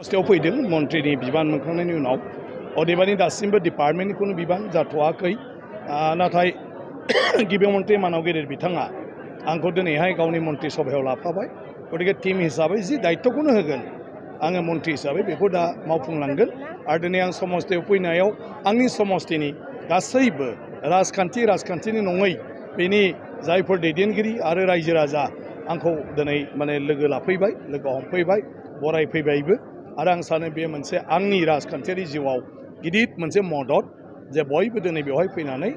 समस्थियाव फैदों मन्थ्रिनि बिबान मोनखांनायनि उनाव अदेबानि दासिमबो डिपार्टमेन्टनि कुनु बिबान जाथ'वाखै नाथाय गिबि मन्थ्रि मानव गेदेर बिथाङा आंखौ दिनैहाय गावनि मन्थ्रि सभायाव लाफाबाय गतिके टीम हिसाबै जि दायित्वखौनो होगोन आङो मन्थ्रि हिसाबै बेखौ दा मावफुंलांगोन आरो दिनै आं समस्थियाव फैनायाव आंनि समस्थिनि गासैबो राजखान्थिनि नङै बेनि जायफोर दैदेनगिरि आरो रायजो राजा आंखौ दिनै माने लोगो लाफैबाय लोगो हमफैबाय बरायफैबायबो आरो आं सानो बे मोनसे आंनि राजखान्थियारि जिउआव गिदिर मोनसे मदद जे बयबो दिनै बेवहाय फैनानै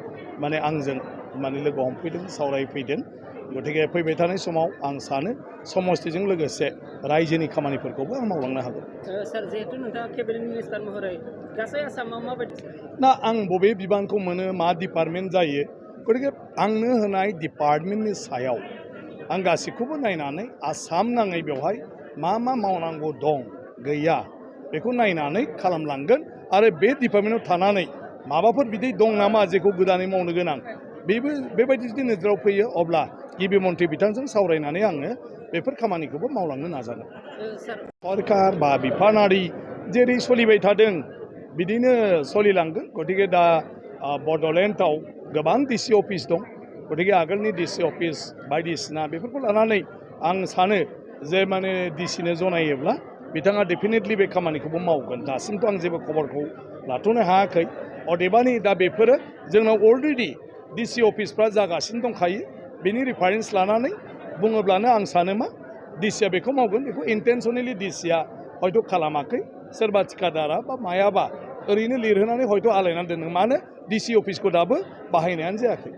माने आंजों माने लोगो हमफैदों सावरायफैदों गतिके फैबाय थानाय समाव आं सानो समस्थिजों लोगोसे रायजोनि खामानिफोरखौबो आं मावलांनो हागोन। सार जिहेतु नोंथाङा केबिनेट मिनिस्टार महरै गासै आसामाव माबायदि ना आं बबे बिबानखौ मोनो मा डिपार्टमेन्ट जायो गतिके आंनो होनाय डिपार्टमेन्टनि सायाव आं गासैखौबो नायनानै आसाम नाङै बेवहाय मा मावनांगौ दं गैया बेखौ नायनानै खालामलांगोन आरो बे डिपार्टमेन्टआव थानानै माबाफोर बिदि दं नामा जेखौ गोदानै मावनो गोनां बेबायदि जुदि नोजोराव फैयो अब्ला गिबि मन्थ्रि बिथांजों सावरायनानै आङो बेफोर खामानिखौबो मावलांनो नाजागोन। सरकार बा बिफानारि जेरै सोलिबाय थादों बिदिनो सोलिलांगोन गतिके दा बड'लेण्डआव गोबां डिसि अफिस दं गतिके आगोलनि डिसि अफिस बायदिसिना बेफोरखौ लानानै आं सानो जे माने डिसिनो जनायोब्ला बिथाङा डेफिनेटलि बे खामानिखौबो मावगोन दासिमथ' आं जेबो खबरखौ लाथ'नो हायाखै अदेबानि दा बेफोरो जोंनाव अलरेडि डिसि अफिसफ्रा जागासिनो दंखायो बेनि रेफारेन्स लानानै बुङोब्लानो आं सानो मा डिसिया बेखौ मावगोन बेखौ इन्टेनसनेलि डिसिया हयथ' खालामाखै सोरबा थिकादारा बा मायाबा ओरैनो लिरहोनानै हयथ' आलायनानै दोनदों मानो डिसि अफिसखौ दाबो बाहायनायानो जायाखै।